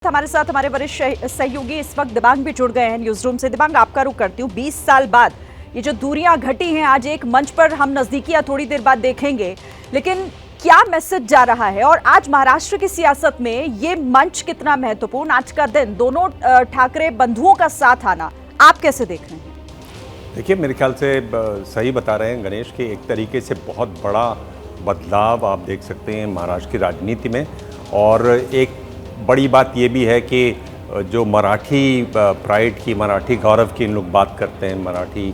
हमारे साथ हमारे वरिष्ठ सहयोगी इस वक्त दिबांग भी जुड़ गए हैं न्यूज रूम से। दिबांग, आपका रुख करती हूँ। 20 साल बाद ये जो दूरियां घटी हैं, आज एक मंच पर हम नजदीकियां थोड़ी देर बाद देखेंगे, लेकिन क्या मैसेज जा रहा है और आज महाराष्ट्र की सियासत में ये मंच कितना महत्वपूर्ण, आज का दिन, दोनों ठाकरे बंधुओं का साथ आना, आप कैसे देख रहे हैं? देखिए, मेरे ख्याल से सही बता रहे हैं गणेश कि एक तरीके से बहुत बड़ा बदलाव आप देख सकते हैं महाराष्ट्र की राजनीति में। और एक बड़ी बात ये भी है कि जो प्राइड की, मराठी गौरव की इन लोग बात करते हैं, मराठी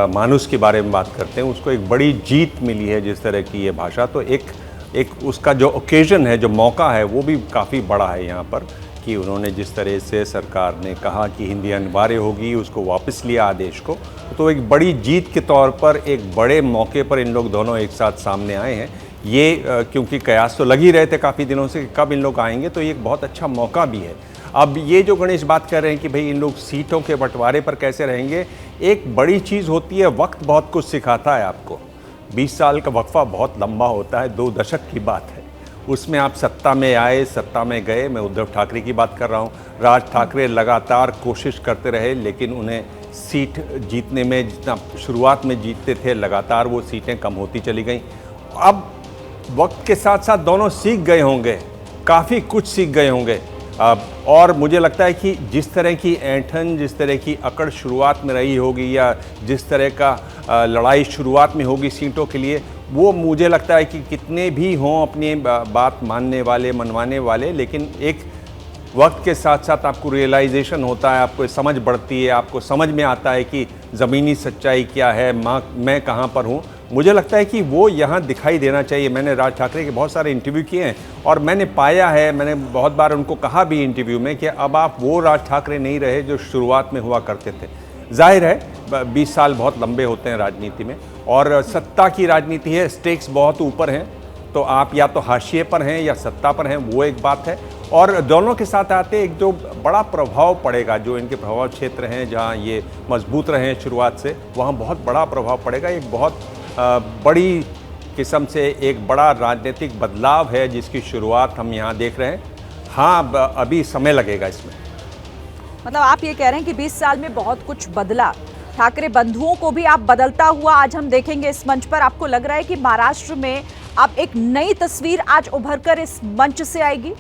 मानुष के बारे में बात करते हैं, उसको एक बड़ी जीत मिली है जिस तरह की ये भाषा। तो एक उसका जो ओकेजन है, जो मौका है, वो भी काफ़ी बड़ा है यहाँ पर कि उन्होंने जिस तरह से सरकार ने कहा कि हिंदी अनिवार्य होगी, उसको वापस लिया आदेश को। तो एक बड़ी जीत के तौर पर, एक बड़े मौके पर इन लोग दोनों एक साथ सामने आए हैं। ये क्योंकि कयास तो लग ही रहे थे काफ़ी दिनों से कि कब इन लोग आएंगे, तो ये एक बहुत अच्छा मौका भी है। अब ये जो गणेश बात कर रहे हैं कि भाई इन लोग सीटों के बंटवारे पर कैसे रहेंगे, एक बड़ी चीज़ होती है, वक्त बहुत कुछ सिखाता है आपको। 20 साल का वक्फा बहुत लंबा होता है, 2 दशक की बात है। उसमें आप सत्ता में आए, सत्ता में गए। मैं उद्धव ठाकरे की बात कर रहा हूँ। राज ठाकरे लगातार कोशिश करते रहे, लेकिन उन्हें सीट जीतने में, जितना शुरुआत में जीतते थे, लगातार वो सीटें कम होती चली गई। अब वक्त के साथ साथ दोनों सीख गए होंगे, काफ़ी कुछ सीख गए होंगे। और मुझे लगता है कि जिस तरह की ऐंठन, जिस तरह की अकड़ शुरुआत में रही होगी, या जिस तरह का लड़ाई शुरुआत में होगी सीटों के लिए, वो मुझे लगता है कि कितने भी हों अपनी बात मानने वाले, मनवाने वाले, लेकिन एक वक्त के साथ साथ आपको रियलाइजेशन होता है, आपको समझ बढ़ती है, आपको समझ में आता है कि ज़मीनी सच्चाई क्या है, मैं कहाँ पर हूँ। मुझे लगता है कि वो यहाँ दिखाई देना चाहिए। मैंने राज ठाकरे के बहुत सारे इंटरव्यू किए हैं और मैंने पाया है, मैंने बहुत बार उनको कहा भी इंटरव्यू में कि अब आप वो राज ठाकरे नहीं रहे जो शुरुआत में हुआ करते थे। जाहिर है 20 साल बहुत लंबे होते हैं राजनीति में, और सत्ता की राजनीति है, स्टेक्स बहुत ऊपर हैं। तो आप या तो हाशिए पर हैं या सत्ता पर हैं, वो एक बात है। और दोनों के साथ आते एक जो बड़ा प्रभाव पड़ेगा, जो इनके प्रभाव क्षेत्र हैं, जहाँ ये मजबूत रहे हैं शुरुआत से, वहाँ बहुत बड़ा प्रभाव पड़ेगा। एक बहुत बड़ी किस्म से एक बड़ा राजनीतिक बदलाव है जिसकी शुरुआत हम यहाँ देख रहे हैं। हाँ, अभी समय लगेगा इसमें। मतलब आप ये कह रहे हैं कि 20 साल में बहुत कुछ बदला, ठाकरे बंधुओं को भी आप बदलता हुआ आज हम देखेंगे इस मंच पर। आपको लग रहा है कि महाराष्ट्र में अब एक नई तस्वीर आज उभरकर इस मंच से आएगी?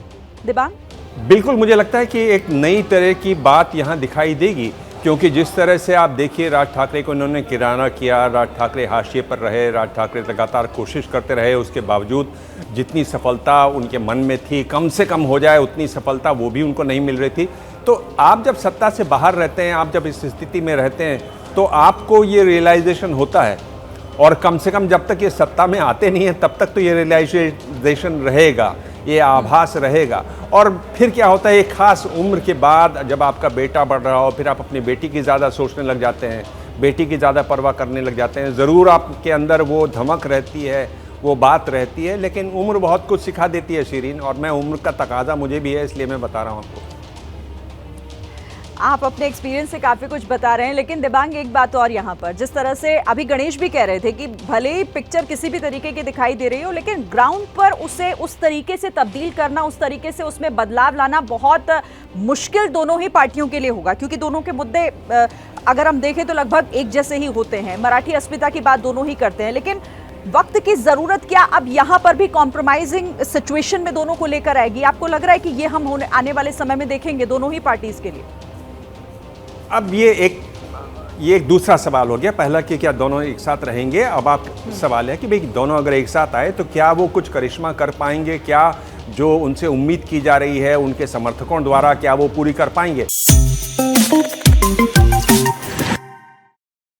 दिबांग, बिल्कुल, मुझे लगता है कि एक नई तरह की बात यहाँ दिखाई देगी, क्योंकि जिस तरह से आप देखिए राज ठाकरे को इन्होंने किराना किया, राज ठाकरे हाशिए पर रहे, राज ठाकरे लगातार कोशिश करते रहे, उसके बावजूद जितनी सफलता उनके मन में थी, कम से कम हो जाए उतनी सफलता वो भी उनको नहीं मिल रही थी। तो आप जब सत्ता से बाहर रहते हैं, आप जब इस स्थिति में रहते हैं, तो आपको ये रियलाइजेशन होता है। और कम से कम जब तक ये सत्ता में आते नहीं हैं, तब तक तो ये रियलाइजेशन रहेगा, ये आभास रहेगा। और फिर क्या होता है, एक ख़ास उम्र के बाद जब आपका बेटा बढ़ रहा हो, फिर आप अपनी बेटी की ज़्यादा सोचने लग जाते हैं, बेटी की ज़्यादा परवाह करने लग जाते हैं। ज़रूर आपके अंदर वो धमक रहती है, वो बात रहती है, लेकिन उम्र बहुत कुछ सिखा देती है शिरीन। और मैं उम्र का तकाजा मुझे भी है, इसलिए मैं बता रहा हूँ आपको। आप अपने एक्सपीरियंस से काफ़ी कुछ बता रहे हैं, लेकिन दिबांग एक बात और यहाँ पर, जिस तरह से अभी गणेश भी कह रहे थे कि भले ही पिक्चर किसी भी तरीके की दिखाई दे रही हो, लेकिन ग्राउंड पर उसे उस तरीके से तब्दील करना, उस तरीके से उसमें बदलाव लाना बहुत मुश्किल दोनों ही पार्टियों के लिए होगा, क्योंकि दोनों के मुद्दे अगर हम देखें तो लगभग एक जैसे ही होते हैं। मराठी अस्मिता की बात दोनों ही करते हैं, लेकिन वक्त की ज़रूरत क्या अब यहाँ पर भी कॉम्प्रोमाइजिंग सिचुएशन में दोनों को लेकर आएगी? आपको लग रहा है कि ये हम आने वाले समय में देखेंगे दोनों ही पार्टीज के लिए? अब ये एक दूसरा सवाल हो गया। पहला कि क्या दोनों एक साथ रहेंगे, अब आप सवाल है कि भाई दोनों अगर एक साथ आए तो क्या वो कुछ करिश्मा कर पाएंगे, क्या जो उनसे उम्मीद की जा रही है उनके समर्थकों द्वारा, क्या वो पूरी कर पाएंगे?